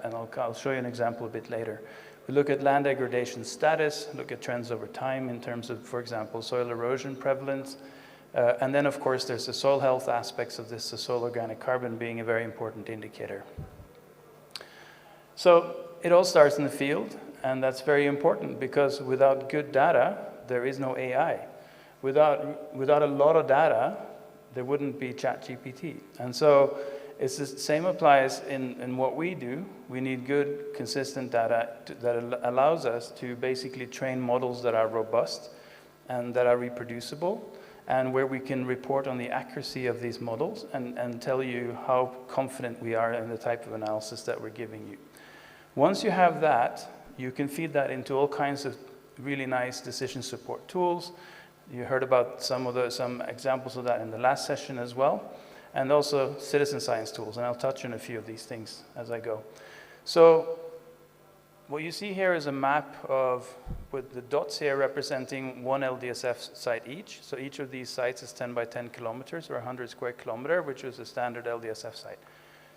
and I'll show you an example a bit later. We look at land degradation status, look at trends over time in terms of, for example, soil erosion prevalence. And then, of course, there's the soil health aspects of this, the soil organic carbon being a very important indicator. So it all starts in the field, and that's very important because without good data, there is no AI. Without a lot of data, there wouldn't be ChatGPT. And so it's the same applies in what we do. We need good, consistent data that allows us to basically train models that are robust and that are reproducible, and where we can report on the accuracy of these models and tell you how confident we are in the type of analysis that we're giving you. Once you have that, you can feed that into all kinds of really nice decision support tools. You heard about some examples of that in the last session as well, and also citizen science tools, and I'll touch on a few of these things as I go. So what you see here is a map with the dots here representing one LDSF site each. So each of these sites is 10 by 10 kilometers or 100 square kilometer, which is a standard LDSF site.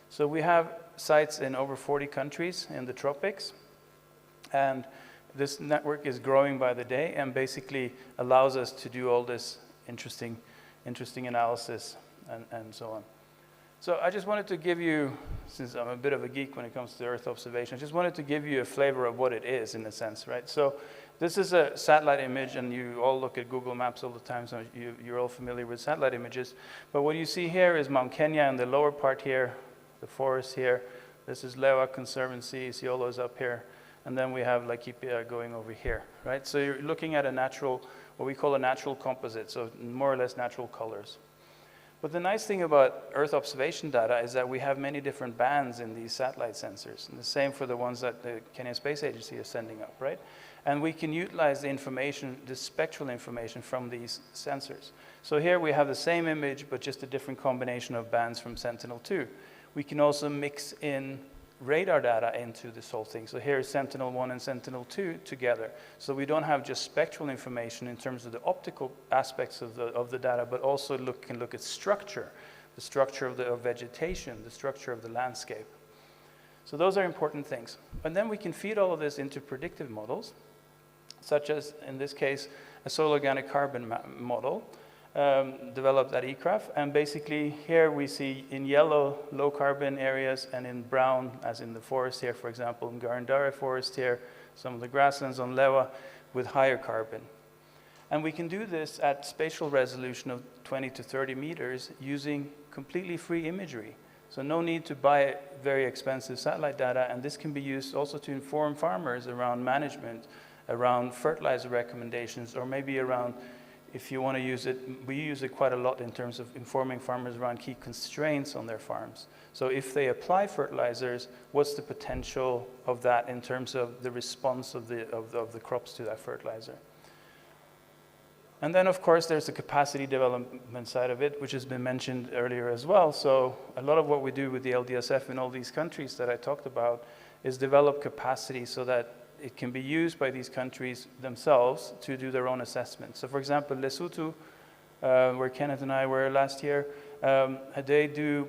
So we have sites in over 40 countries in the tropics, and this network is growing by the day and basically allows us to do all this interesting analysis and so on. So I just wanted to give you, since I'm a bit of a geek when it comes to Earth observation, I just wanted to give you a flavor of what it is in a sense, right? So this is a satellite image, and you all look at Google Maps all the time, so you're all familiar with satellite images. But what you see here is Mount Kenya in the lower part here, the forest here. This is Lewa Conservancy, Isiolo is up here. And then we have Laikipia going over here, right? So you're looking at a natural, what we call a natural composite, so more or less natural colors. But the nice thing about Earth observation data is that we have many different bands in these satellite sensors, and the same for the ones that the Kenyan Space Agency is sending up, right? And we can utilize the information, the spectral information from these sensors. So here we have the same image, but just a different combination of bands from Sentinel-2. We can also mix in radar data into this whole thing. So here is Sentinel-1 and Sentinel-2 together. So we don't have just spectral information in terms of the optical aspects of the data, but also can look at structure, the structure of vegetation, the structure of the landscape. So those are important things. And then we can feed all of this into predictive models, such as, in this case, a soil organic carbon model, developed at ECRAF, and basically here we see in yellow low carbon areas and in brown, as in the forest here, for example, in Garandare forest here, some of the grasslands on Lewa with higher carbon. And we can do this at spatial resolution of 20 to 30 meters using completely free imagery. So no need to buy very expensive satellite data, and this can be used also to inform farmers around management, around fertilizer recommendations, or maybe around, if you want to use it, we use it quite a lot in terms of informing farmers around key constraints on their farms. So if they apply fertilizers, what's the potential of that in terms of the response of the crops to that fertilizer? And then, of course, there's the capacity development side of it, which has been mentioned earlier as well. So a lot of what we do with the LDSF in all these countries that I talked about is develop capacity so that it can be used by these countries themselves to do their own assessments. So for example, Lesotho, where Kenneth and I were last year, they do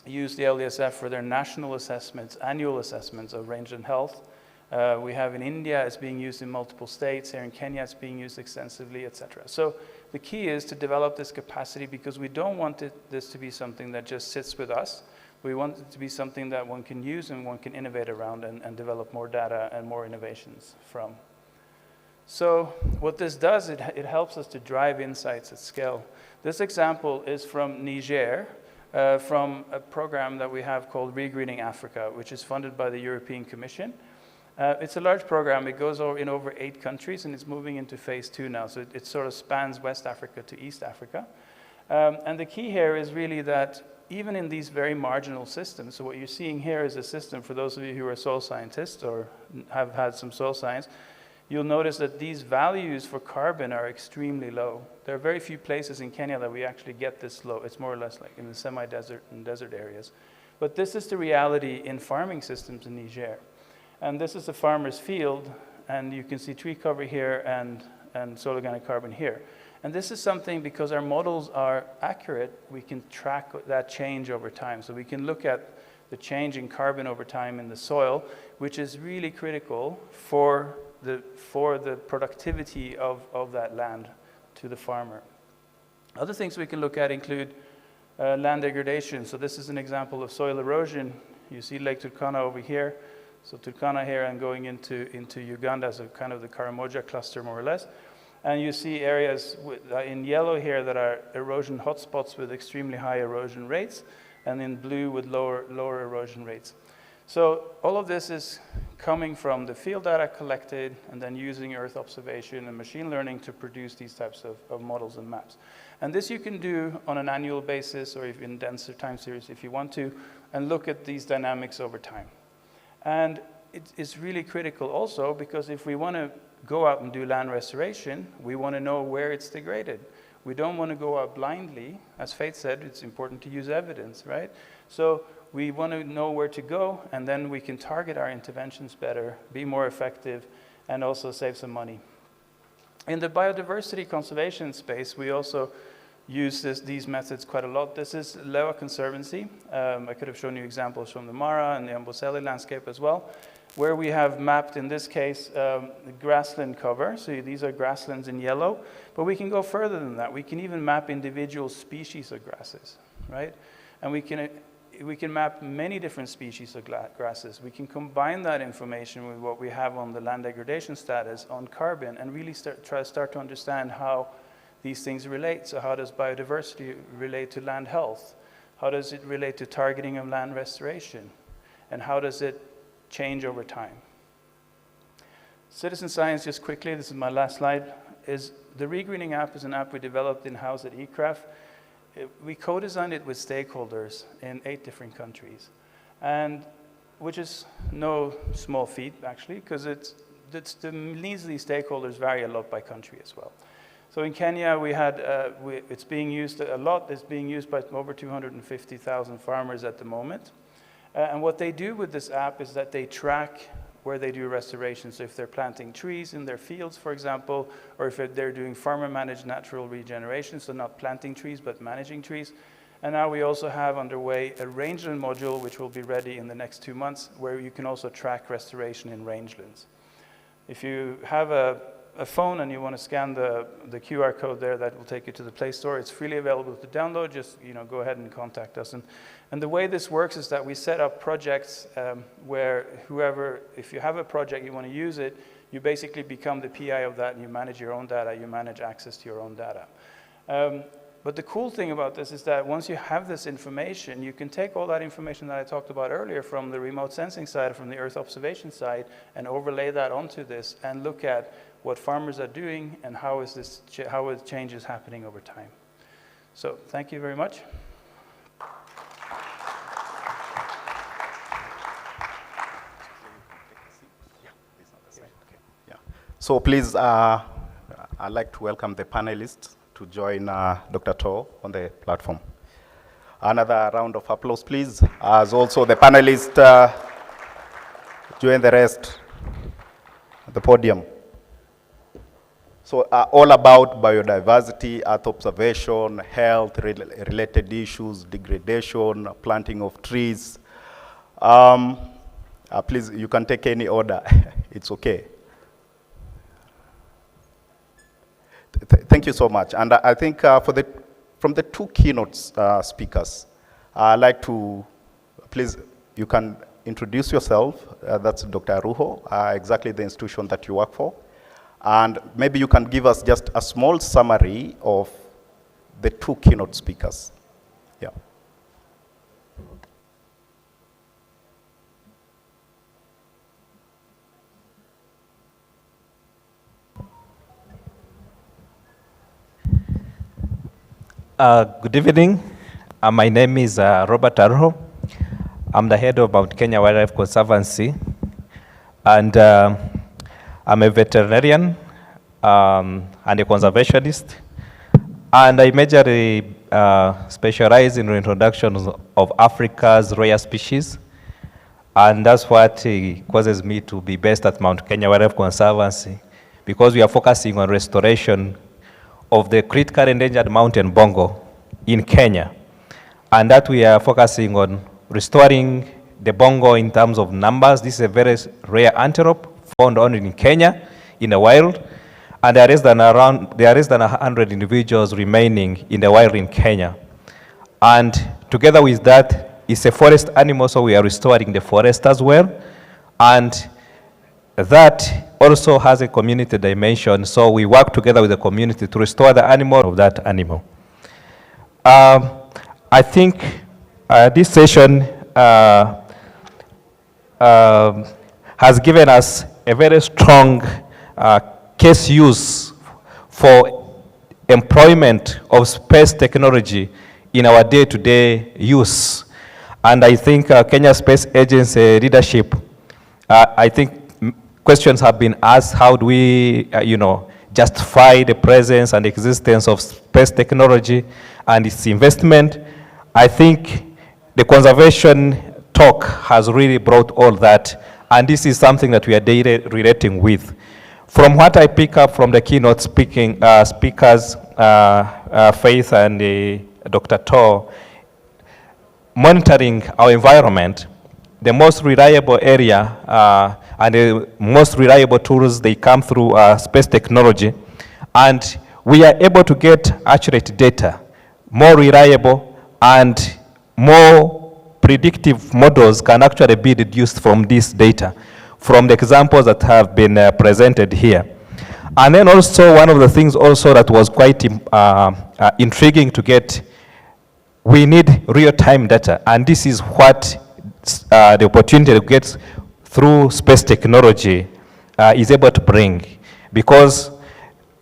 use the LDSF for their national assessments, annual assessments of rangeland health. We have in India, it's being used in multiple states. Here in Kenya, it's being used extensively, etc. So the key is to develop this capacity because we don't want this to be something that just sits with us. We want it to be something that one can use and one can innovate around and develop more data and more innovations from. So what this does, it helps us to drive insights at scale. This example is from Niger, from a program that we have called Regreening Africa, which is funded by the European Commission. It's a large program. It goes in over 8 countries, and it's moving into phase 2 now. So it sort of spans West Africa to East Africa. And the key here is really that even in these very marginal systems, so what you're seeing here is a system, for those of you who are soil scientists or have had some soil science, you'll notice that these values for carbon are extremely low. There are very few places in Kenya that we actually get this low. It's more or less like in the semi-desert and desert areas. But this is the reality in farming systems in Niger. And this is a farmer's field, and you can see tree cover here and soil organic carbon here. And this is something, because our models are accurate, we can track that change over time. So we can look at the change in carbon over time in the soil, which is really critical for the productivity of that land to the farmer. Other things we can look at include land degradation. So this is an example of soil erosion. You see Lake Turkana over here. So Turkana here and going into Uganda, so kind of the Karamoja cluster more or less. And you see areas in yellow here that are erosion hotspots with extremely high erosion rates, and in blue with lower erosion rates. So all of this is coming from the field data collected and then using Earth observation and machine learning to produce these types of models and maps. And this you can do on an annual basis or in denser time series if you want to, and look at these dynamics over time. And it's really critical also because if we want to go out and do land restoration, we want to know where it's degraded. We don't want to go out blindly. As Faith said, it's important to use evidence, right? So we want to know where to go, and then we can target our interventions better, be more effective, and also save some money. In the biodiversity conservation space, we also use these methods quite a lot. This is Lewa Conservancy. I could have shown you examples from the Mara and the Amboseli landscape as well, where we have mapped, in this case, the grassland cover. So these are grasslands in yellow, but we can go further than that. We can even map individual species of grasses, right? And we can map many different species of grasses. We can combine that information with what we have on the land degradation status on carbon and really start to understand how these things relate. So how does biodiversity relate to land health? How does it relate to targeting of land restoration? And how does it change over time? Citizen science, just quickly, this is my last slide, is the Regreening app is an app we developed in-house at eCraft. We co-designed it with stakeholders in 8 different countries, and which is no small feat, actually, because the needs of these stakeholders vary a lot by country as well. So in Kenya, we had, it's being used a lot. It's being used by over 250,000 farmers at the moment. And what they do with this app is that they track where they do restoration. So if they're planting trees in their fields, for example, or if they're doing farmer-managed natural regeneration, so not planting trees, but managing trees. And now we also have underway a rangeland module, which will be ready in the next 2 months, where you can also track restoration in rangelands. If you have a phone and you want to scan the QR code there, that will take you to the Play Store. It's freely available to download. Just go ahead and contact us. And the way this works is that we set up projects where if you have a project, you want to use it, you basically become the PI of that and you manage your own data, you manage access to your own data. But the cool thing about this is that once you have this information, you can take all that information that I talked about earlier from the remote sensing side, from the Earth observation side, and overlay that onto this and look at what farmers are doing and how change is happening over time. So thank you very much. So please, I'd like to welcome the panelists to join Dr. To on the platform. Another round of applause, please, as also the panelists join the rest at the podium. So all about biodiversity, earth observation, health-related issues, degradation, planting of trees. Please, you can take any order. It's okay. Thank you so much. And I think from the 2 keynote speakers, I'd like to, please, you can introduce yourself. That's Dr. Ruho, exactly the institution that you work for. And maybe you can give us just a small summary of the 2 keynote speakers. Yeah. Good evening. My name is Robert Aruho. I'm the head of Mount Kenya Wildlife Conservancy, and I'm a veterinarian and a conservationist, and I majorly specialize in reintroduction of Africa's rare species, and that's what causes me to be based at Mount Kenya Wildlife Conservancy, because we are focusing on restoration of the critically endangered mountain bongo in Kenya, and that we are focusing on restoring the bongo in terms of numbers. This is a very rare antelope found only in Kenya, in the wild. And there is than 100 individuals remaining in the wild in Kenya. And together with that, it's a forest animal, so we are restoring the forest as well. And that also has a community dimension, so we work together with the community to restore the animal of that animal. I think this session has given us a very strong case use for employment of space technology in our day-to-day use. And I think Kenya Space Agency leadership, I think questions have been asked, how do we, justify the presence and existence of space technology and its investment? I think the conservation talk has really brought all that, and this is something that we are daily relating with. From what I pick up from the keynote speakers, Faith and Dr. Tor, monitoring our environment, the most reliable area and the most reliable tools, they come through space technology. And we are able to get accurate data, more reliable and more predictive models can actually be deduced from this data, from the examples that have been presented here. And then also one of the things also that was quite intriguing to get, we need real-time data, and this is what the opportunity to get through space technology is able to bring. Because,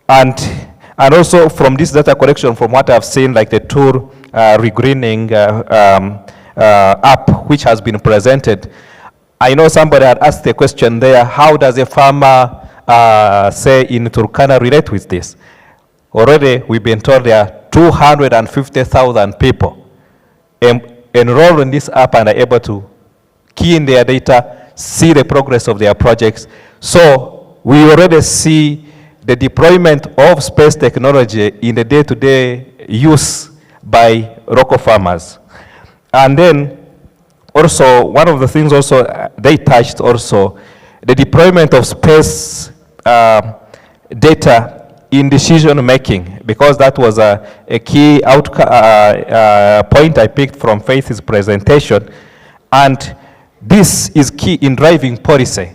and also from this data collection, from what I've seen, like the tool regreening app, which has been presented, I know somebody had asked the question there, how does a farmer, say in Turkana, relate with this? Already we've been told there are 250,000 people enrolled in this app and are able to key in their data, see the progress of their projects. So we already see the deployment of space technology in the day-to-day use by local farmers. And then also, one of the things also they touched also, the deployment of space data in decision making, because that was a key point I picked from Faith's presentation. And this is key in driving policy.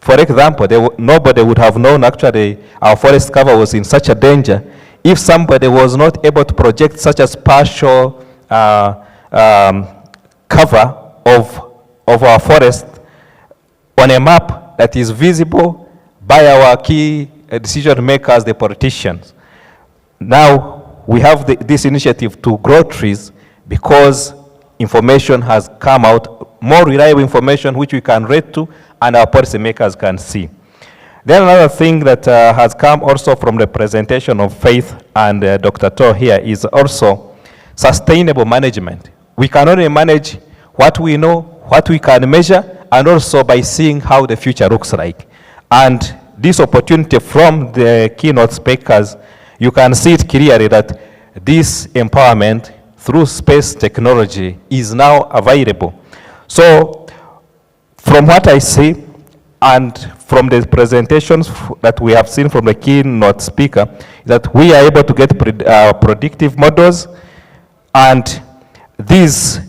For example, nobody would have known actually our forest cover was in such a danger if somebody was not able to project such a spatial cover of our forest on a map that is visible by our key decision makers, the politicians. Now we have this initiative to grow trees because information has come out, more reliable information which we can read to and our policymakers can see. Then another thing that has come also from the presentation of Faith and Dr. Tor here is also sustainable management. We can only manage what we know, what we can measure, and also by seeing how the future looks like. And this opportunity from the keynote speakers, you can see it clearly that this empowerment through space technology is now available. So from what I see, and from the presentations that we have seen from the keynote speaker, that we are able to get predictive models, and these,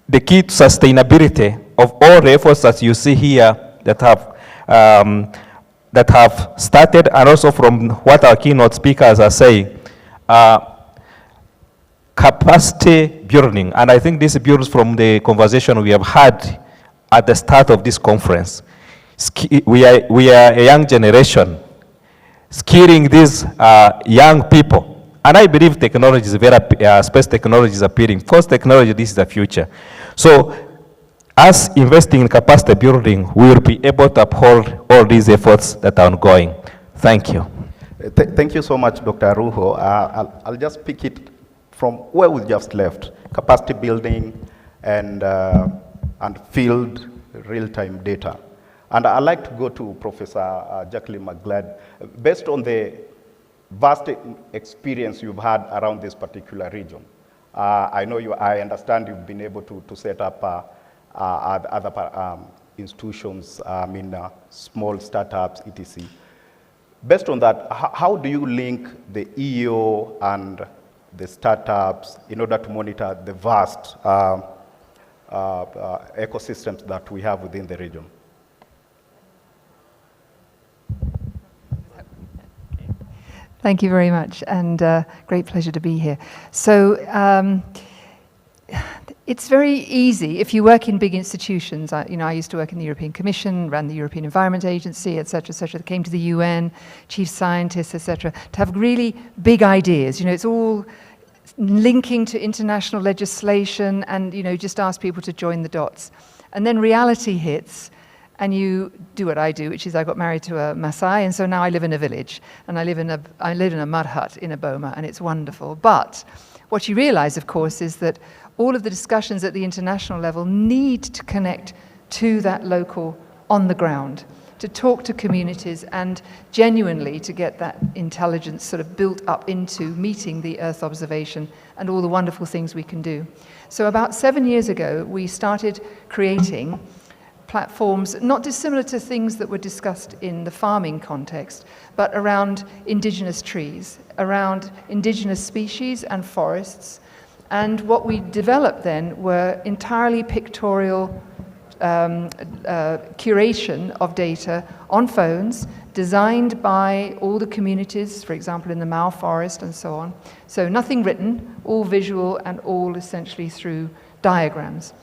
the key to sustainability of all the efforts that you see here that have started, and also from what our keynote speakers are saying, capacity building, and I think this builds from the conversation we have had at the start of this conference. We are a young generation, skilling these young people. And I believe technology is space technology is appealing. First technology, this is the future. So us investing in capacity building, we will be able to uphold all these efforts that are ongoing. Thank you. Thank you so much, Dr. Ruho. I'll just pick it from where we just left, capacity building and field real-time data. And I'd like to go to Professor Jacqueline McGlad. Based on the vast experience you've had around this particular region, I understand you've been able to set up other institutions, small startups, etc. Based on that, how do you link the EO and the startups in order to monitor the vast ecosystems that we have within the region? Thank you very much, and great pleasure to be here. So it's very easy if you work in big institutions. I used to work in the European Commission, ran the European Environment Agency, et cetera, that came to the UN, chief scientists, et cetera, to have really big ideas. It's all linking to international legislation, and just ask people to join the dots. And then reality hits, and you do what I do, which is I got married to a Maasai, and so now I live in a village, and I live in a mud hut in a boma, and it's wonderful. But what you realize, of course, is that all of the discussions at the international level need to connect to that local, on the ground, to talk to communities and genuinely to get that intelligence sort of built up into meeting the Earth observation and all the wonderful things we can do. So about 7 years ago, we started creating platforms, not dissimilar to things that were discussed in the farming context, but around indigenous trees, around indigenous species and forests. And what we developed then were entirely pictorial curation of data on phones, designed by all the communities, for example, in the Mao forest and so on. So nothing written, all visual and all essentially through diagrams.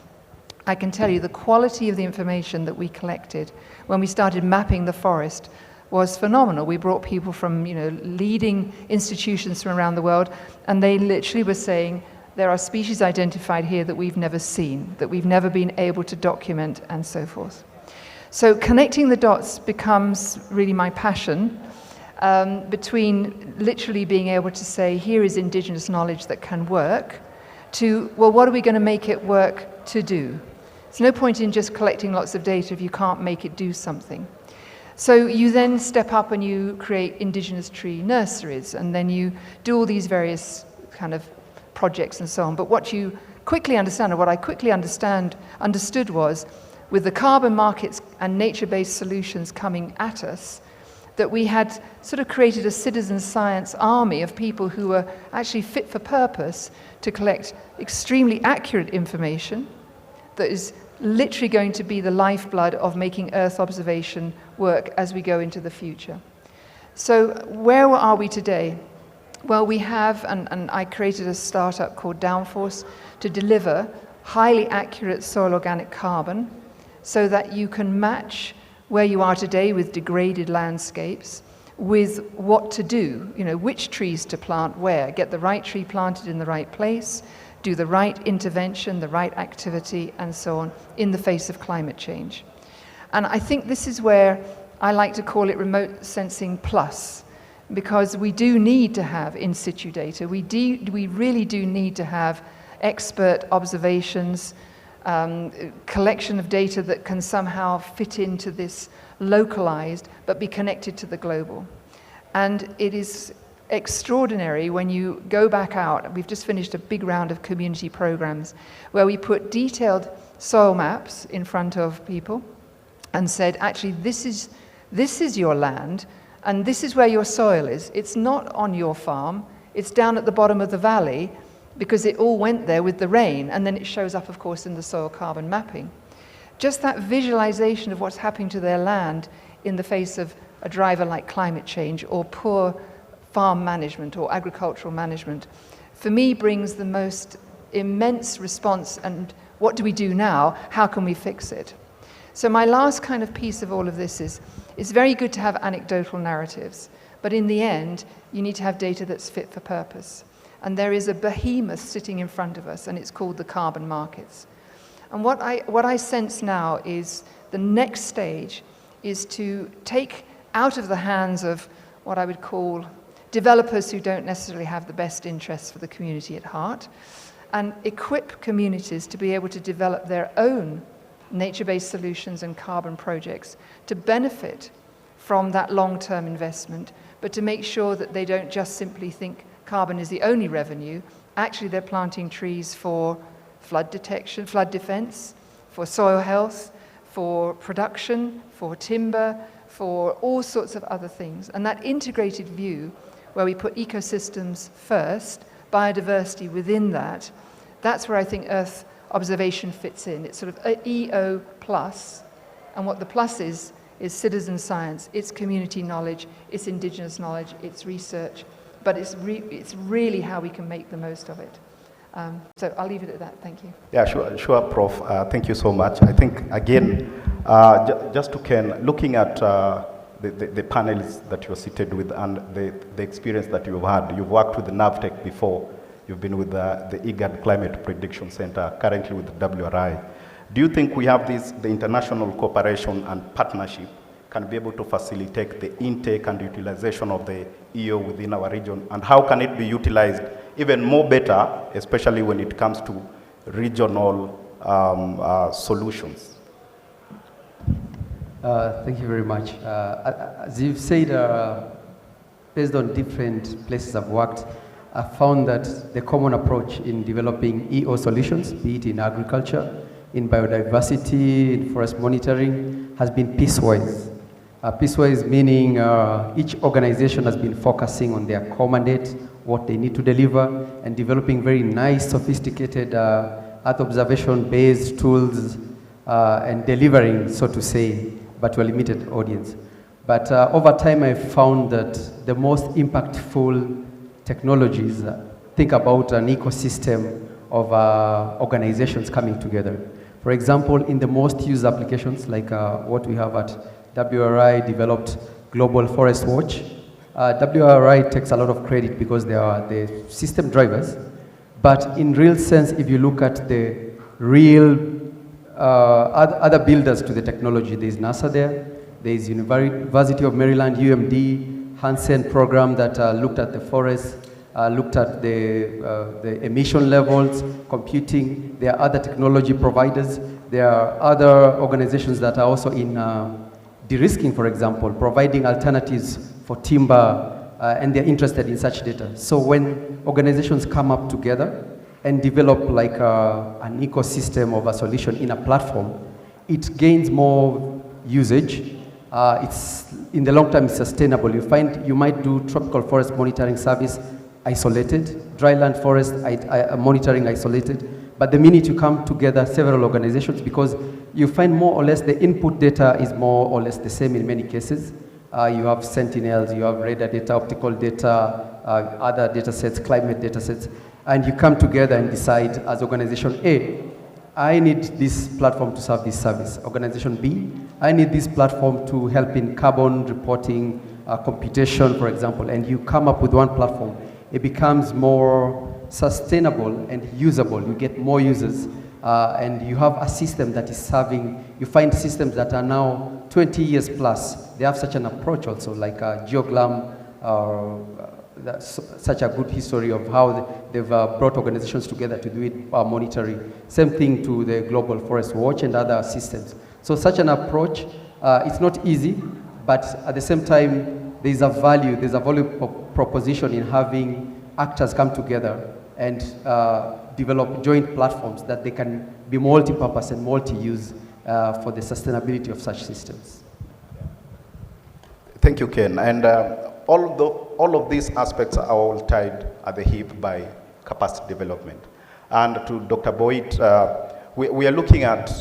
I can tell you the quality of the information that we collected when we started mapping the forest was phenomenal. We brought people from leading institutions from around the world, and they literally were saying, there are species identified here that we've never seen, that we've never been able to document, and so forth. So connecting the dots becomes really my passion, between literally being able to say, here is indigenous knowledge that can work, to, well, what are we going to make it work to do? There's no point in just collecting lots of data if you can't make it do something. So you then step up and you create indigenous tree nurseries, and then you do all these various kind of projects and so on. But what you quickly understand, or what I quickly understood was, with the carbon markets and nature-based solutions coming at us, that we had sort of created a citizen science army of people who were actually fit for purpose to collect extremely accurate information that is literally going to be the lifeblood of making Earth observation work as we go into the future. So where are we today? Well, we have, and I created a startup called Downforce to deliver highly accurate soil organic carbon so that you can match where you are today with degraded landscapes with what to do, which trees to plant where, get the right tree planted in the right place, do the right intervention, the right activity, and so on, in the face of climate change. And I think this is where I like to call it remote sensing plus, because we do need to have in situ data. We really do need to have expert observations, collection of data that can somehow fit into this localized, but be connected to the global. And it is extraordinary when you go back out. We've just finished a big round of community programs where we put detailed soil maps in front of people and said, actually, this is your land, and this is where your soil is. It's not on your farm, it's down at the bottom of the valley, because it all went there with the rain, and then it shows up, of course, in the soil carbon mapping. Just that visualization of what's happening to their land in the face of a driver like climate change or poor farm management or agricultural management, for me brings the most immense response. And what do we do now? How can we fix it? So my last kind of piece of all of this is, it's very good to have anecdotal narratives, but in the end, you need to have data that's fit for purpose. And there is a behemoth sitting in front of us, and it's called the carbon markets. And what I sense now is the next stage is to take out of the hands of what I would call developers who don't necessarily have the best interests for the community at heart, and equip communities to be able to develop their own nature-based solutions and carbon projects to benefit from that long-term investment, but to make sure that they don't just simply think carbon is the only revenue. Actually, they're planting trees for flood detection, flood defense, for soil health, for production, for timber, for all sorts of other things. And that integrated view, where we put ecosystems first, biodiversity within that, that's where I think Earth observation fits in. It's sort of a EO plus, and what the plus is citizen science, it's community knowledge, it's indigenous knowledge, it's research, but it's really how we can make the most of it. So I'll leave it at that. Thank you. Yeah, sure, Prof. Thank you so much. I think, again, just to Ken, looking at the panels that you're seated with and the experience that you've had, you've worked with the NAVTEC before, you've been with the IGAD Climate Prediction Center, currently with the WRI. Do you think we have the international cooperation and partnership can be able to facilitate the intake and utilization of the EO within our region? And how can it be utilized even more better, especially when it comes to regional solutions? Thank you very much. As you've said, based on different places I've worked, I found that the common approach in developing EO solutions, be it in agriculture, in biodiversity, in forest monitoring, has been piecewise. Piecewise meaning each organization has been focusing on their core mandate, what they need to deliver, and developing very nice, sophisticated Earth observation-based tools and delivering, so to say, but to a limited audience. But over time, I've found that the most impactful technologies think about an ecosystem of organizations coming together. For example, in the most used applications, like what we have at WRI developed Global Forest Watch. WRI takes a lot of credit because they are the system drivers, but in real sense, if you look at the real other builders to the technology, there's NASA there's University of Maryland, UMD, Hansen program that looked at the forest, looked at the emission levels, computing. There are other technology providers. There are other organizations that are also in de-risking, for example, providing alternatives for timber, and they're interested in such data. So when organizations come up together and develop like an ecosystem of a solution in a platform, it gains more usage. It's in the long term, it's sustainable. You find you might do tropical forest monitoring service isolated, dryland forest monitoring isolated, but the minute you come together, several organizations, because you find more or less the input data is more or less the same in many cases. You have sentinels, you have radar data, optical data, other data sets, climate data sets, and you come together and decide as organization A, I need this platform to serve this service. Organization B, I need this platform to help in carbon reporting, computation, for example, and you come up with one platform. It becomes more sustainable and usable. You get more users, and you have a system that is serving. You find systems that are now 20 years plus. They have such an approach also, like GeoGlam, that's such a good history of how they've brought organizations together to do it monitoring. Same thing to the Global Forest Watch and other systems. So such an approach, it's not easy, but at the same time, there's a value proposition in having actors come together and develop joint platforms that they can be multi-purpose and multi-use for the sustainability of such systems. Thank you, Ken. And all of these aspects are all tied at the hip by capacity development. And to Dr. Boyd, we are looking at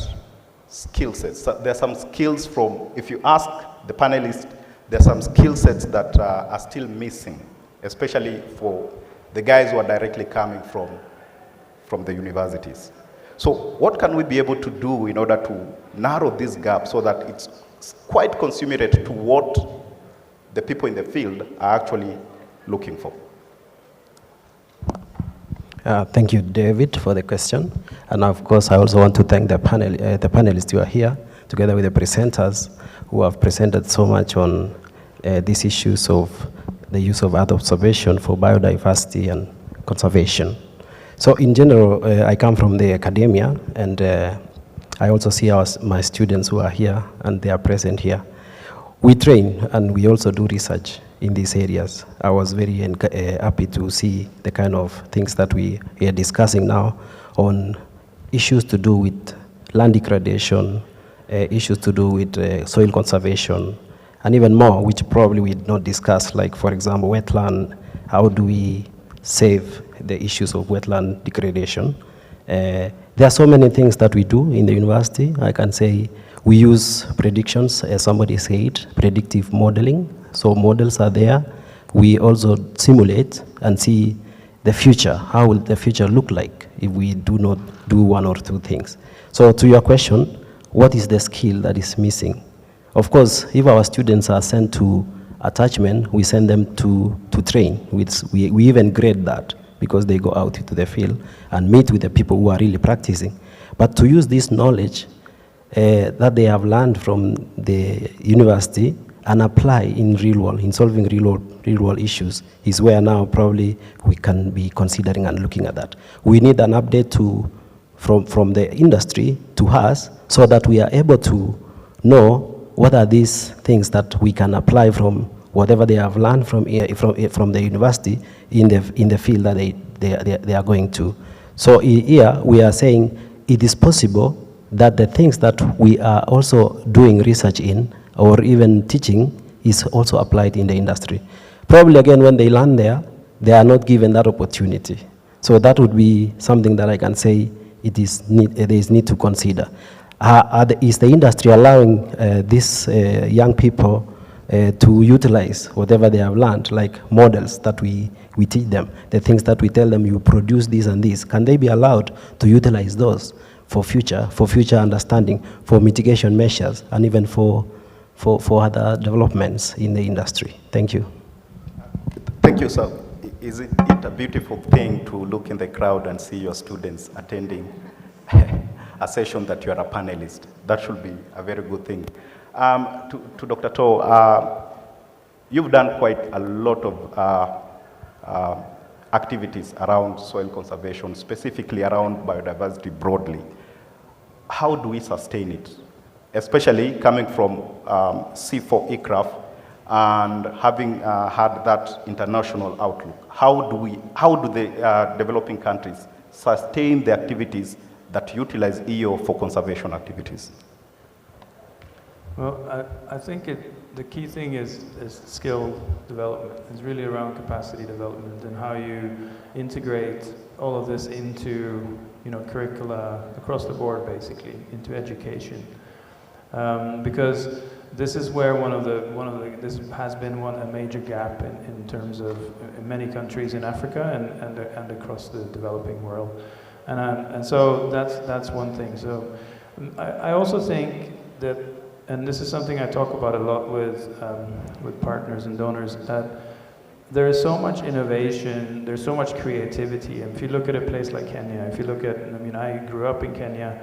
skill sets. So there are some skills from, if you ask the panelists, there are some skill sets that are still missing, especially for the guys who are directly coming from the universities. So what can we be able to do in order to narrow this gap so that it's quite commensurate to what the people in the field are actually looking for? Thank you, David, for the question. And of course, I also want to thank the panelists who are here, together with the presenters who have presented so much on these issues of the use of Earth observation for biodiversity and conservation. So in general, I come from the academia, and I also see my students who are here and they are present here. We train and we also do research in these areas. I was very happy to see the kind of things that we are discussing now on issues to do with land degradation, issues to do with soil conservation, and even more, which probably we did not discuss, like, for example, wetland. How do we save the issues of wetland degradation? There are so many things that we do in the university. I can say we use predictions, as somebody said, predictive modeling. So models are there. We also simulate and see the future. How will the future look like if we do not do one or two things? So to your question, what is the skill that is missing? Of course, if our students are sent to attachment, we send them to train. We even grade that because they go out into the field and meet with the people who are really practicing. But to use this knowledge that they have learned from the university and apply in real world, in solving real world issues, is where now probably we can be considering and looking at that. We need an update from the industry to us so that we are able to know what are these things that we can apply from whatever they have learned from the university in the field that they are going to. So here we are saying it is possible that the things that we are also doing research in or even teaching is also applied in the industry. Probably again, when they land there, they are not given that opportunity. So that would be something that I can say there is need to consider. Is the industry allowing these young people to utilize whatever they have learned, like models that we teach them, the things that we tell them, you produce this and this, can they be allowed to utilize those for future understanding, for mitigation measures, and even for other developments in the industry? Thank you. Thank you, sir. Is it a beautiful thing to look in the crowd and see your students attending a session that you are a panelist? That should be a very good thing. To Dr. To, you've done quite a lot of activities around soil conservation, specifically around biodiversity broadly. How do we sustain it? Especially coming from C4 ICRAF and having had that international outlook. How do the developing countries sustain the activities that utilize EO for conservation activities? Well, I think the key thing is skill development. It's really around capacity development and how you integrate all of this into curricula across the board, basically, into education. Because this is where this has been a major gap in terms of in many countries in Africa and across the developing world. And so that's one thing. So I also think that, and this is something I talk about a lot with partners and donors, that there is so much innovation, there's so much creativity. And if you look at a place like Kenya, I grew up in Kenya,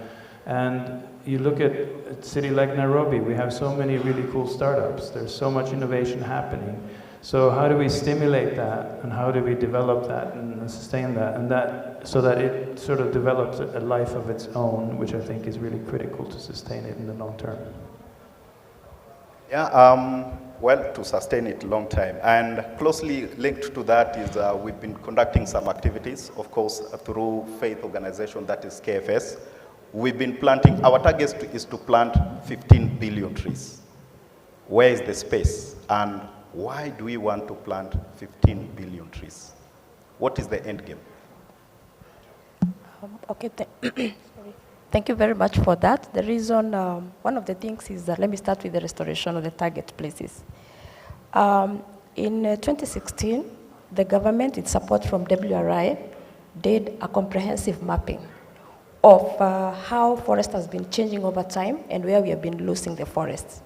and you look at a city like Nairobi, we have so many really cool startups. There's so much innovation happening. So how do we stimulate that, and how do we develop that and sustain that, so that it sort of develops a life of its own, which I think is really critical to sustain it in the long term. Yeah, well, to sustain it long time. And closely linked to that is we've been conducting some activities, of course, through faith organization, that is KFS. We've been planting, our target is to plant 15 billion trees. Where is the space? And why do we want to plant 15 billion trees? What is the end game? Sorry. Thank you very much for that. The reason, one of the things is that, let me start with the restoration of the target places. In 2016, the government, in support from WRI, did a comprehensive mapping of how forest has been changing over time and where we have been losing the forests.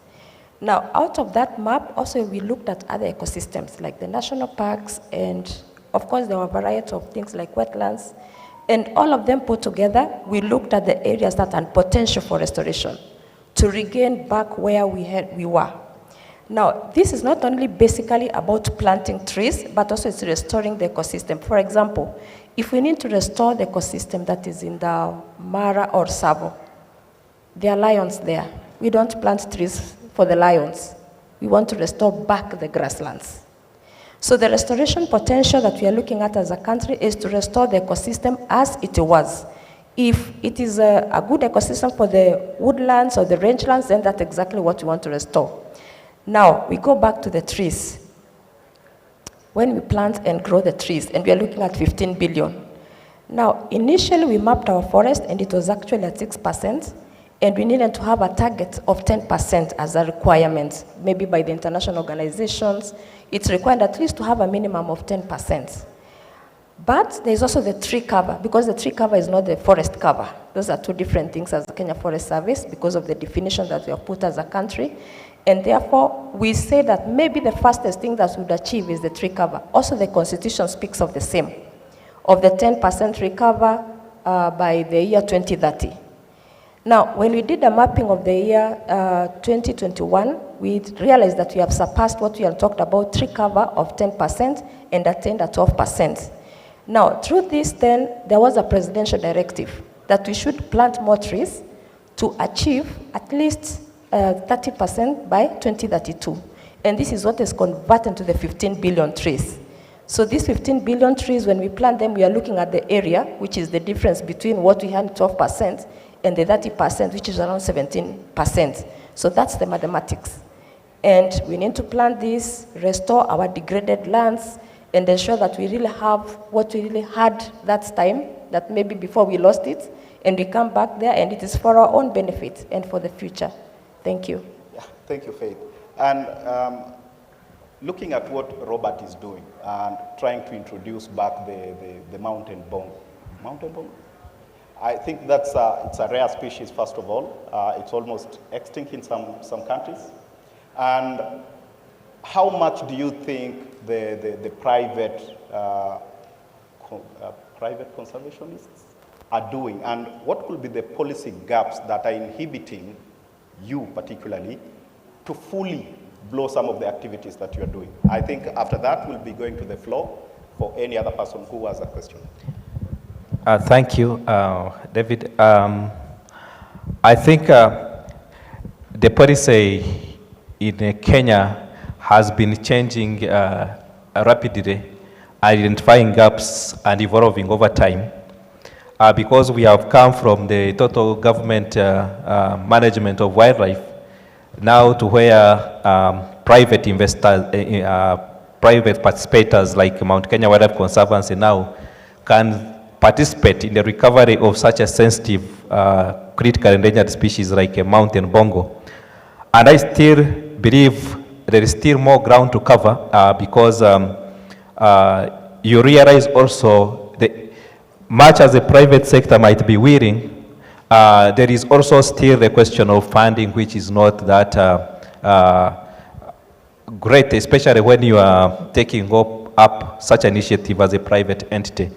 Now, out of that map, also we looked at other ecosystems like the national parks, and of course there were a variety of things like wetlands, and all of them put together, we looked at the areas that had potential for restoration to regain back where we were. Now, this is not only basically about planting trees, but also it's restoring the ecosystem. For example, if we need to restore the ecosystem that is in the Mara or Savo, there are lions there. We don't plant trees for the lions. We want to restore back the grasslands. So the restoration potential that we are looking at as a country is to restore the ecosystem as it was. If it is a good ecosystem for the woodlands or the rangelands, then that's exactly what we want to restore. Now, we go back to the trees. When we plant and grow the trees, and we are looking at 15 billion. Now, initially we mapped our forest, and it was actually at 6%, and we needed to have a target of 10% as a requirement, maybe by the international organizations. It's required at least to have a minimum of 10%. But there's also the tree cover, because the tree cover is not the forest cover. Those are two different things as the Kenya Forest Service, because of the definition that we have put as a country. And therefore, we say that maybe the fastest thing that we would achieve is the tree cover. Also, the Constitution speaks of the same, of the 10% tree cover by the year 2030. Now, when we did the mapping of the year 2021, we realized that we have surpassed what we had talked about, tree cover of 10% and attained at 12%. Now, through this then, there was a presidential directive that we should plant more trees to achieve at least 30% by 2032. And this is what is converted to the 15 billion trees. So these 15 billion trees, when we plant them, we are looking at the area, which is the difference between what we had 12% and the 30%, which is around 17%. So that's the mathematics. And we need to plant this, restore our degraded lands, and ensure that we really have what we really had that time, that maybe before we lost it, and we come back there, and it is for our own benefit and for the future. Thank you. Yeah, thank you, Faith. And looking at what Robert is doing and trying to introduce back the mountain bongo. Mountain bongo? I think that's it's a rare species, first of all. It's almost extinct in some countries. And how much do you think the private conservationists are doing? And what could be the policy gaps that are inhibiting you particularly to fully blow some of the activities that you're doing? I think after that, we'll be going to the floor for any other person who has a question. Thank you, David. I think the policy in Kenya has been changing rapidly, identifying gaps and evolving over time. Because we have come from the total government management of wildlife now to where private investors, private participators like Mount Kenya Wildlife Conservancy now can participate in the recovery of such a sensitive, critical endangered species like a mountain bongo. And I still believe there is still more ground to cover because you realize also that much as the private sector might be willing, there is also still the question of funding, which is not that great, especially when you are taking up such an initiative as a private entity.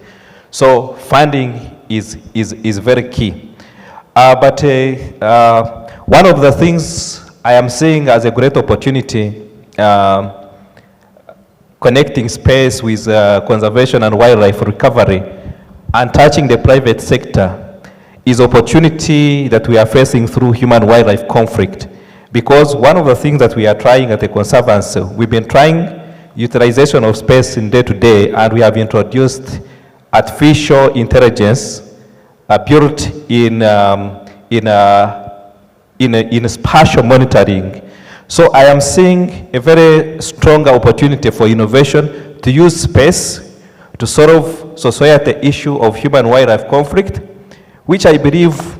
So funding is very key. But one of the things I am seeing as a great opportunity, connecting space with conservation and wildlife recovery and touching the private sector, is opportunity that we are facing through human-wildlife conflict. Because one of the things that we are trying at the Conservancy, we've been trying utilization of space in day-to-day, and we have introduced artificial intelligence built in spatial monitoring. So I am seeing a very strong opportunity for innovation to use space to solve society issue of human-wildlife conflict, which I believe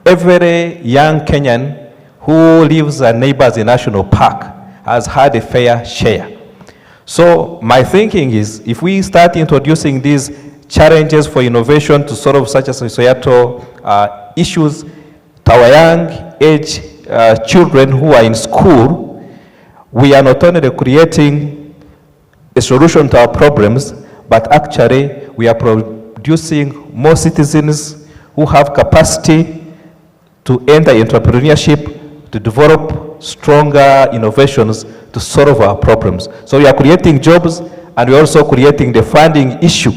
every young Kenyan who lives and neighbors in national park has had a fair share. So my thinking is, if we start introducing these challenges for innovation to solve such as societal issues to our young age children who are in school, we are not only creating a solution to our problems, but actually we are producing more citizens who have capacity to enter entrepreneurship, to develop stronger innovations to solve our problems. So we are creating jobs, and we are also creating the funding issue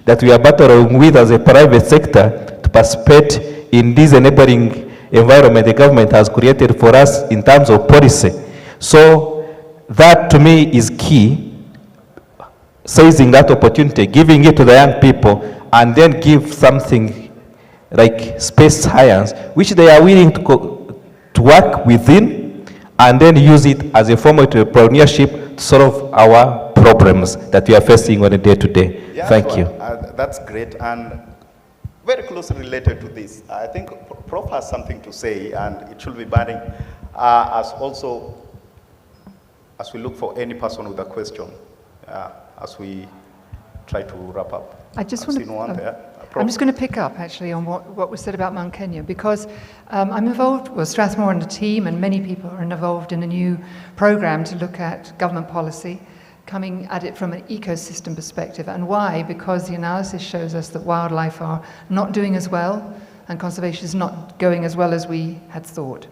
that we are battling with as a private sector to participate in this enabling environment the government has created for us in terms of policy. So that to me is key, seizing that opportunity, giving it to the young people, and then give something like space science, which they are willing to work within and then use it as a form of entrepreneurship to solve our problems that we are facing on a day-to-day. Yeah, Thank sure. you. That's great, and very closely related to this. I think Prof has something to say, and it should be burning as we look for any person with a question as we try to wrap up. I just want to. I'm just going to pick up actually on what was said about Mount Kenya, because I'm involved with Strathmore and the team, and many people are involved in a new program to look at government policy, coming at it from an ecosystem perspective. And why? Because the analysis shows us that wildlife are not doing as well, and conservation is not going as well as we had thought.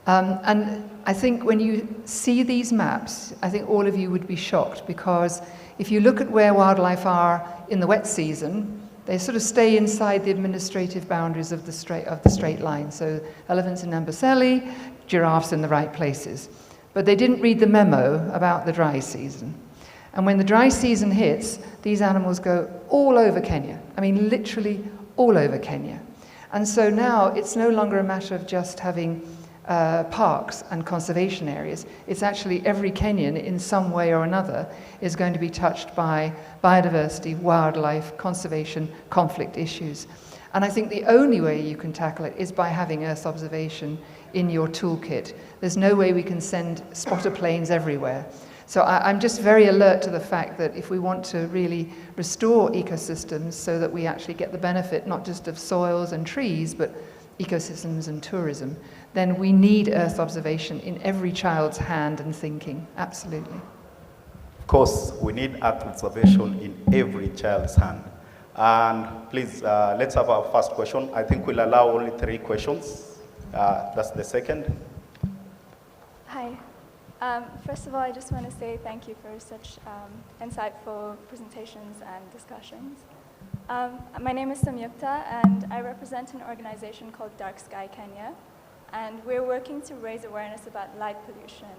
And I think when you see these maps, I think all of you would be shocked, because if you look at where wildlife are in the wet season, they sort of stay inside the administrative boundaries of the straight line. So elephants in Amboseli, giraffes in the right places. But they didn't read the memo about the dry season. And when the dry season hits, these animals go all over Kenya. I mean, literally all over Kenya. And so now it's no longer a matter of just having parks and conservation areas. It's actually every Kenyan in some way or another is going to be touched by biodiversity, wildlife, conservation, conflict issues. And I think the only way you can tackle it is by having Earth observation in your toolkit. There's no way we can send spotter planes everywhere. So I'm just very alert to the fact that if we want to really restore ecosystems so that we actually get the benefit not just of soils and trees, but ecosystems and tourism, then we need Earth observation in every child's hand and thinking, absolutely. Of course, we need Earth observation in every child's hand. And please, let's have our first question. I think we'll allow only 3 questions. That's the second. Hi. First of all, I just want to say thank you for such insightful presentations and discussions. My name is Samyukta, and I represent an organization called Dark Sky Kenya, and we're working to raise awareness about light pollution.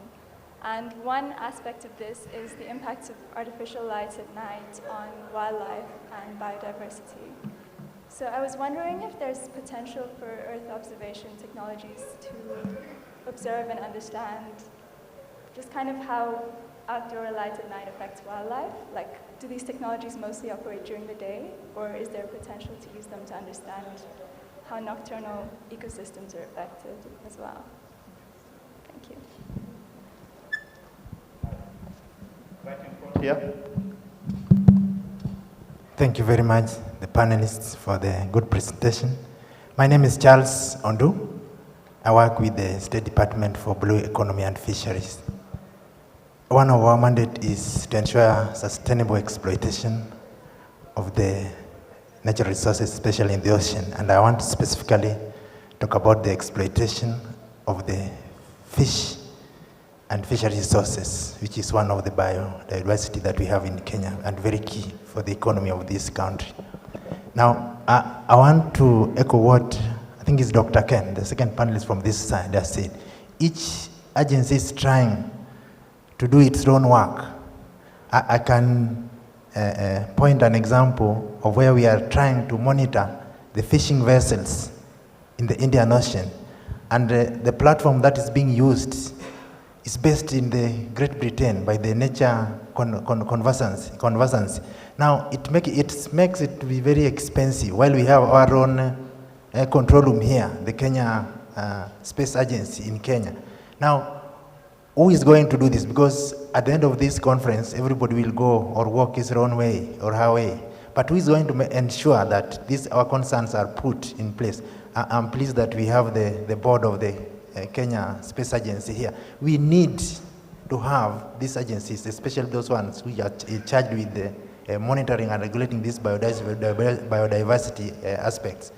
And one aspect of this is the impact of artificial light at night on wildlife and biodiversity. So I was wondering if there's potential for Earth observation technologies to observe and understand just kind of how outdoor light at night affects wildlife. Like, do these technologies mostly operate during the day, or is there potential to use them to understand how nocturnal ecosystems are affected as well? Thank you. Here. Thank you very much, the panelists, for the good presentation. My name is Charles Ondu. I work with the State Department for Blue Economy and Fisheries. One of our mandate is to ensure sustainable exploitation of the natural resources, especially in the ocean. And I want to specifically talk about the exploitation of the fish and fishery resources, which is one of the biodiversity that we have in Kenya and very key for the economy of this country. Now, I want to echo what I think is Dr. Ken, the second panelist from this side, has said. Each agency is trying to do its own work. I can point an example of where we are trying to monitor the fishing vessels in the Indian Ocean. And the platform that is being used is based in the Great Britain by the Nature Conservancy. Now, it makes it to be very expensive, while we have our own control room here, the Kenya Space Agency in Kenya. Now, who is going to do this? Because at the end of this conference, everybody will go or walk his own way or her way. But who is going to ensure that our concerns are put in place? I'm pleased that we have the board of the Kenya Space Agency here. We need to have these agencies, especially those ones who are charged with the monitoring and regulating these biodiversity aspects,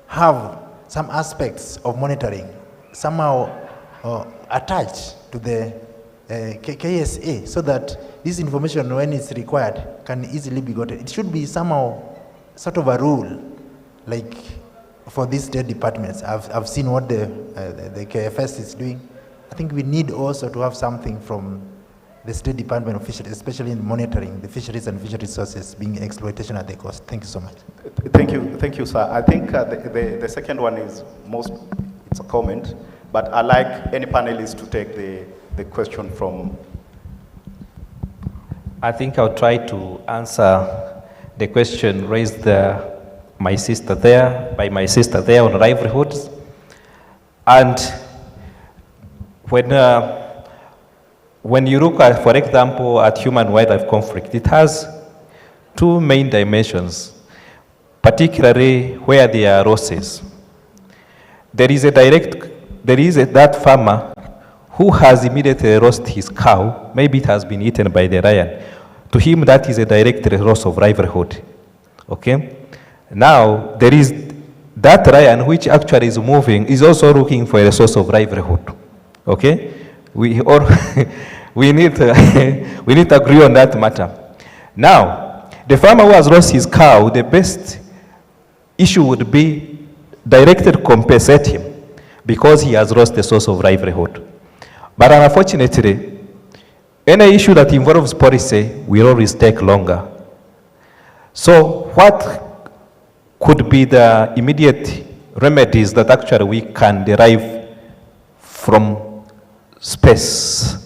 have some aspects of monitoring somehow attached to the KSA, so that this information, when it's required, can easily be gotten. It should be somehow sort of a rule, like for these state departments. I've seen what the KFS is doing. I think we need also to have something from the State Department of Fisheries, especially in monitoring the fisheries and fishery resources being exploitation at the coast? Thank you so much. Thank you, sir. I think the second one is it's a comment, but I'd like any panelist to take the question from. I think I'll try to answer the question raised by my sister there on livelihoods. And when you look at, for example, at human-wildlife conflict, it has two main dimensions, particularly where there are losses. There is that farmer who has immediately lost his cow, maybe it has been eaten by the lion. To him, that is a direct loss of livelihood, okay? Now, there is that lion which actually is moving, is also looking for a source of livelihood, okay? We need to agree on that matter. Now, the farmer who has lost his cow, the best issue would be directed compensate him because he has lost the source of livelihood. But unfortunately, any issue that involves policy will always take longer. So what could be the immediate remedies that actually we can derive from space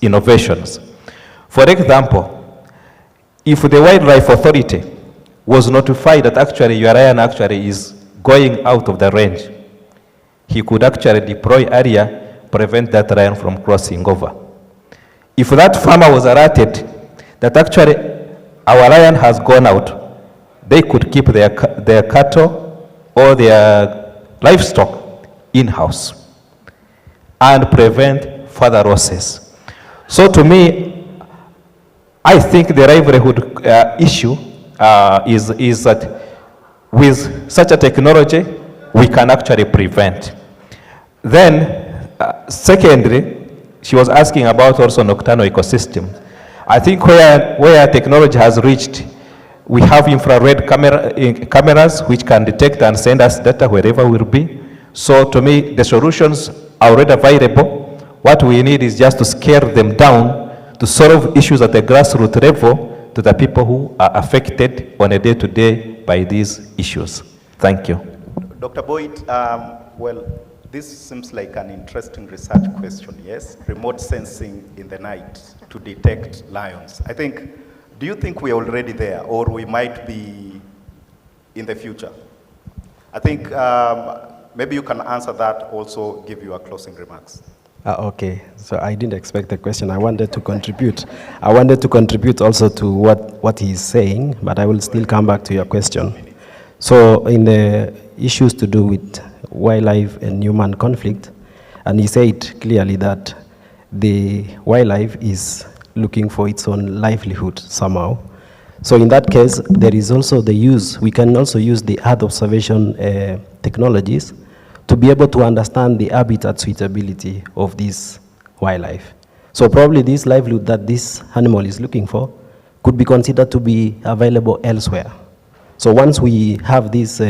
innovations? For example, if the Wildlife Authority was notified that actually your lion actually is going out of the range, he could actually deploy area, prevent that lion from crossing over. If that farmer was alerted that actually our lion has gone out, they could keep their cattle or their livestock in-house and prevent further losses. So to me, I think the livelihood issue is that with such a technology, we can actually prevent. Then, secondly, she was asking about also nocturnal ecosystems. I think where technology has reached, we have infrared cameras which can detect and send us data wherever we'll be. So to me, the solutions are already available. What we need is just to scale them down to solve issues at the grassroots level to the people who are affected on a day-to-day by these issues. Thank you. Dr. Boyd, well, this seems like an interesting research question, yes? Remote sensing in the night to detect lions. Do you think we are already there, or we might be in the future? I think maybe you can answer that, also give your closing remarks. Okay, so I didn't expect the question. I wanted to contribute. I wanted to contribute also to what he's saying, but I will still come back to your question. So in the issues to do with wildlife and human conflict, and he said clearly that the wildlife is looking for its own livelihood somehow. So in that case, there is also the use, we can also use the Earth observation technologies to be able to understand the habitat suitability of this wildlife. So probably this livelihood that this animal is looking for could be considered to be available elsewhere. So once we have this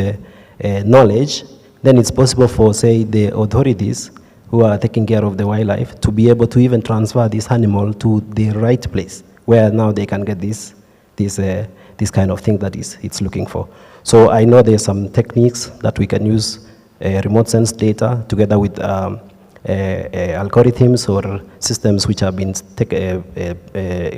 knowledge, then it's possible for, say, the authorities who are taking care of the wildlife to be able to even transfer this animal to the right place where now they can get this kind of thing that it's looking for. So I know there's some techniques that we can use, remote sense data together with algorithms or systems which have been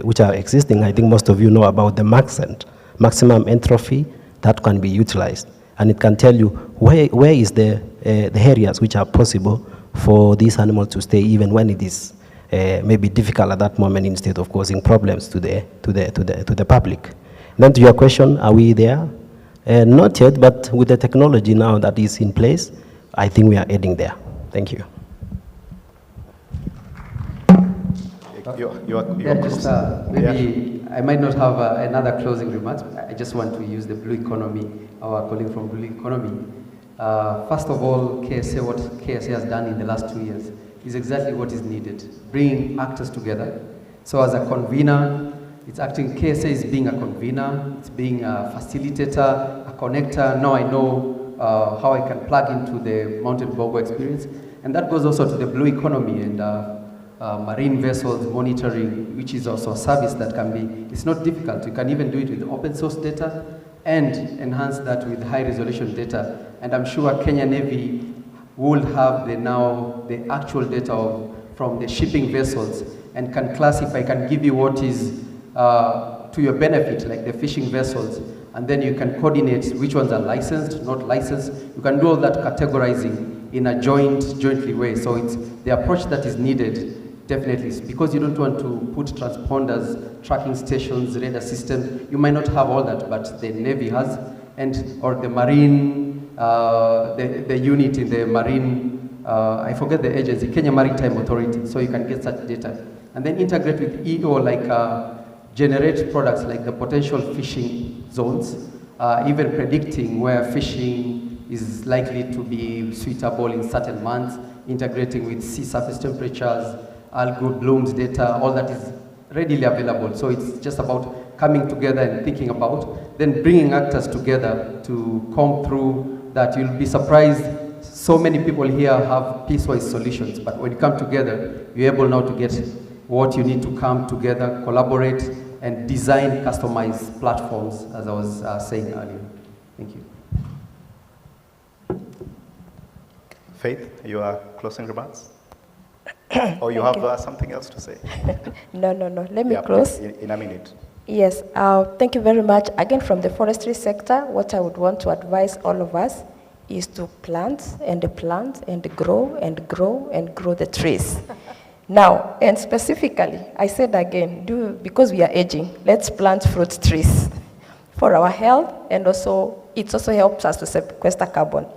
which are existing. I think most of you know about the MaxEnt, maximum entropy, that can be utilized. And it can tell you where is the areas which are possible for this animal to stay, even when it is maybe difficult at that moment, instead of causing problems to the public. Then to your question, are we there? Not yet, but with the technology now that is in place, I think we are heading there. Thank you. Maybe I might not have another closing remarks. I just want to use the blue economy, our colleague from blue economy. First of all, KSA, what KSA has done in the last 2 years is exactly what is needed, bringing actors together. So as a convener, it's acting, KSA is being a convener, it's being a facilitator, a connector. Now I know how I can plug into the Mountain Bogo experience. And that goes also to the blue economy. And marine vessels monitoring, which is also a service that can be, it's not difficult. You can even do it with open source data and enhance that with high resolution data. And I'm sure Kenya Navy will have the actual data from the shipping vessels and can classify, can give you what is to your benefit, like the fishing vessels. And then you can coordinate which ones are licensed, not licensed. You can do all that categorizing in a jointly way. So it's the approach that is needed, definitely. Because you don't want to put transponders, tracking stations, radar systems. You might not have all that, but the Navy has, or the Marine, the unit in the Marine, I forget the agency, Kenya Maritime Authority, so you can get such data. And then integrate with EO, like generate products like the potential fishing zones, even predicting where fishing is likely to be suitable in certain months, integrating with sea surface temperatures, algal blooms data, all that is readily available. So it's just about coming together and thinking about, then bringing actors together to comb through that. You'll be surprised, so many people here have piecewise solutions, but when you come together, you're able now to get what you need to come together, collaborate, and design customized platforms, as I was saying earlier. Thank you. Faith, your closing remarks? Or you have something else to say? No. Let me close. In a minute. Yes, thank you very much. Again, from the forestry sector, what I would want to advise all of us is to plant and grow and grow and grow the trees. Now, and specifically, I said again, because we are aging, let's plant fruit trees for our health, and also, it also helps us to sequester carbon.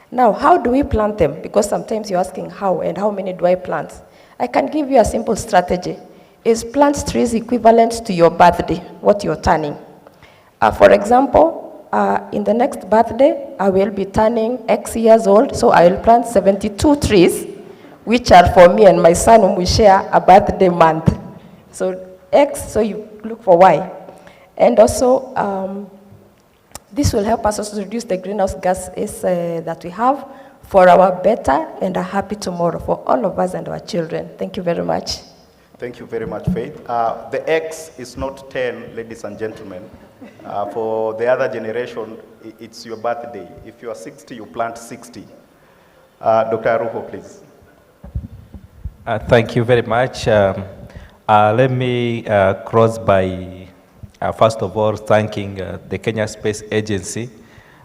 Now, how do we plant them? Because sometimes you're asking how, and how many do I plant? I can give you a simple strategy. Is plant trees equivalent to your birthday, what you're turning. For example, in the next birthday, I will be turning X years old, so I will plant 72 trees, which are for me and my son whom we share a birthday month. So X, so you look for Y. And also, this will help us also reduce the greenhouse gases that we have for our better and a happy tomorrow for all of us and our children. Thank you very much. Thank you very much, Faith. The X is not 10, ladies and gentlemen. For the other generation, it's your birthday. If you are 60, you plant 60. Dr. Aruho, please. Thank you very much. Let me close by, first of all, thanking the Kenya Space Agency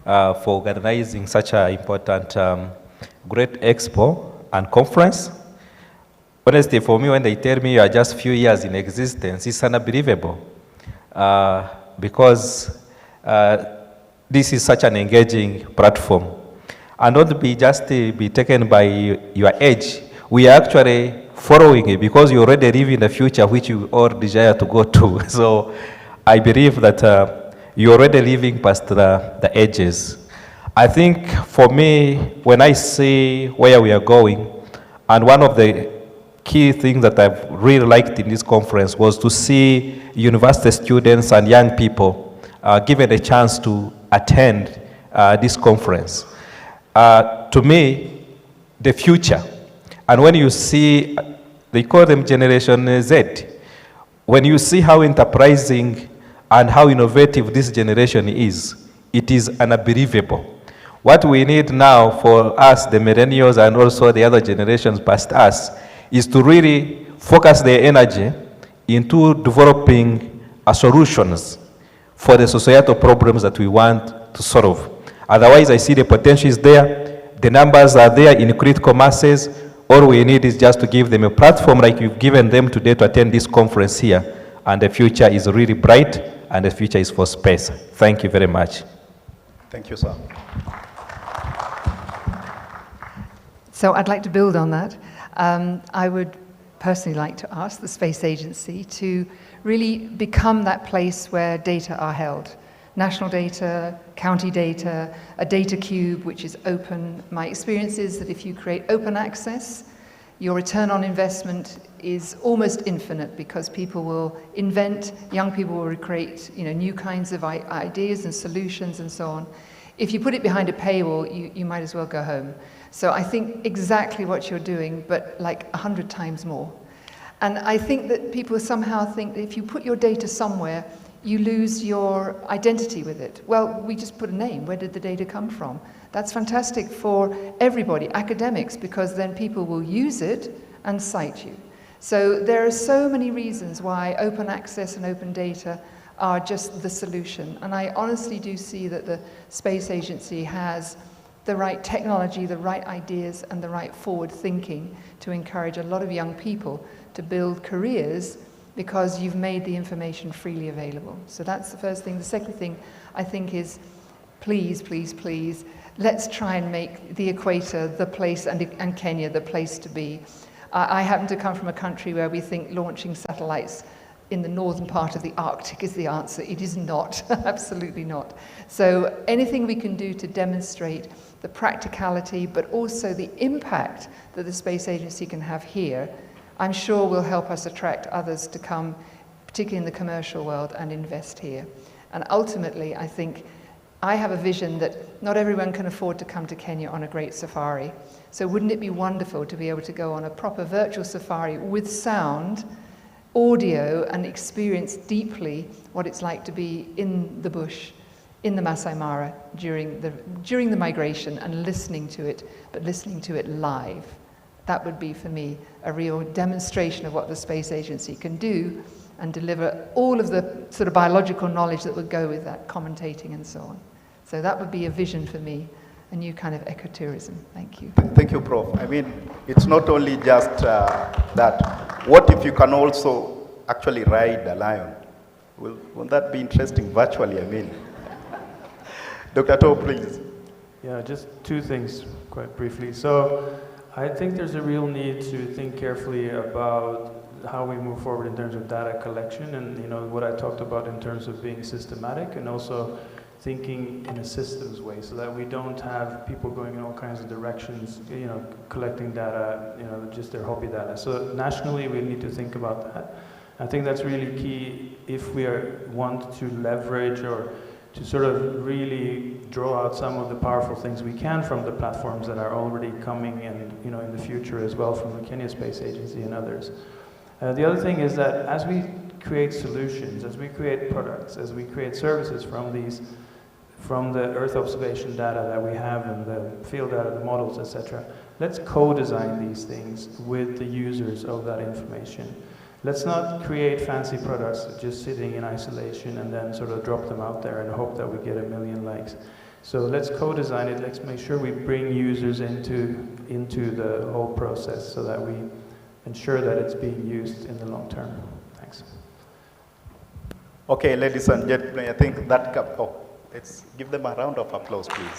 for organizing such an important great expo and conference. Honestly, for me, when they tell me you are just a few years in existence, it's unbelievable because this is such an engaging platform. And not be just be taken by your age. We are actually following it because you already live in the future which you all desire to go to. So I believe that you're already living past the edges. I think for me, when I see where we are going, and one of the key things that I've really liked in this conference was to see university students and young people given a chance to attend this conference. To me, the future, and when you see, they call them Generation Z, when you see how enterprising and how innovative this generation is, it is unbelievable. What we need now for us, the millennials and also the other generations past us, is to really focus their energy into developing solutions for the societal problems that we want to solve. Otherwise, I see the potential is there, the numbers are there in critical masses. All we need is just to give them a platform like you've given them today to attend this conference here, and the future is really bright, and the future is for space. Thank you very much. Thank you, sir. So I'd like to build on that. I would personally like to ask the Space Agency to really become that place where data are held. National data, county data, a data cube which is open. My experience is that if you create open access, your return on investment is almost infinite because people will invent, young people will create new kinds of ideas and solutions and so on. If you put it behind a paywall, you might as well go home. So I think exactly what you're doing, but like 100 times more. And I think that people somehow think that if you put your data somewhere, you lose your identity with it. Well, we just put a name. Where did the data come from? That's fantastic for everybody, academics, because then people will use it and cite you. So there are so many reasons why open access and open data are just the solution. And I honestly do see that the Space Agency has the right technology, the right ideas, and the right forward thinking to encourage a lot of young people to build careers because you've made the information freely available. So that's the first thing. The second thing I think is, please, please, please, let's try and make the equator the place, and Kenya the place to be. I happen to come from a country where we think launching satellites in the northern part of the Arctic is the answer. It is not, absolutely not. So anything we can do to demonstrate the practicality, but also the impact that the Space Agency can have here, I'm sure will help us attract others to come, particularly in the commercial world, and invest here. And ultimately, I think I have a vision that not everyone can afford to come to Kenya on a great safari. So wouldn't it be wonderful to be able to go on a proper virtual safari with sound, audio, and experience deeply what it's like to be in the bush, in the Masai Mara during the migration, and listening to it, but listening to it live. That would be, for me, a real demonstration of what the Space Agency can do and deliver all of the sort of biological knowledge that would go with that, commentating and so on. So that would be a vision for me, a new kind of ecotourism. Thank you. Thank you, Prof. I mean, it's not only just that. What if you can also actually ride a lion? Won't that be interesting virtually, I mean? Dr. To, please. Yeah, just two things, quite briefly. So I think there's a real need to think carefully about how we move forward in terms of data collection, and what I talked about in terms of being systematic, and also thinking in a systems way, so that we don't have people going in all kinds of directions, collecting data, just their hobby data. So nationally, we need to think about that. I think that's really key if we want to leverage or to sort of really draw out some of the powerful things we can from the platforms that are already coming and in the future as well from the Kenya Space Agency and others. The other thing is that as we create solutions, as we create products, as we create services from the Earth observation data that we have and the field data, the models, etc., let's co-design these things with the users of that information. Let's not create fancy products just sitting in isolation and then sort of drop them out there and hope that we get 1 million likes. So let's co-design it. Let's make sure we bring users into the whole process so that we ensure that it's being used in the long term. Thanks. Okay, ladies and gentlemen, I think that let's give them a round of applause, please.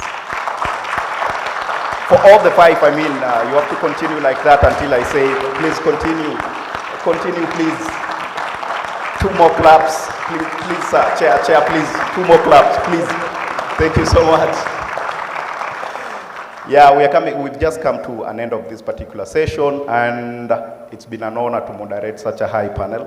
For all the 5, I mean, you have to continue like that until I say, please continue. Continue, please. 2 more claps. Please, Chair, please. 2 more claps, please. Thank you so much. Yeah, we've just come to an end of this particular session, and it's been an honor to moderate such a high panel.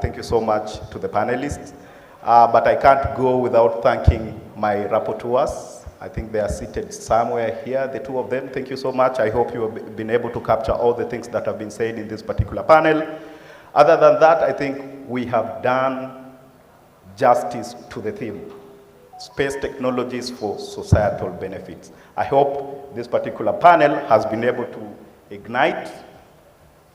Thank you so much to the panelists. But I can't go without thanking my rapporteurs. I think they are seated somewhere here, the 2 of them. Thank you so much. I hope you have been able to capture all the things that have been said in this particular panel. Other than that, I think we have done justice to the theme, space technologies for societal benefits. I hope this particular panel has been able to ignite,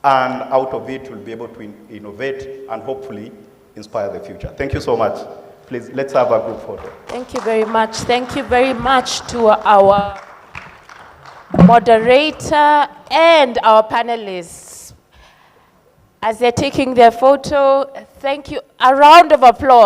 and out of it we'll be able to innovate and hopefully inspire the future. Thank you so much. Please, let's have a group photo. Thank you very much. Thank you very much to our moderator and our panelists. As they're taking their photo, thank you. A round of applause.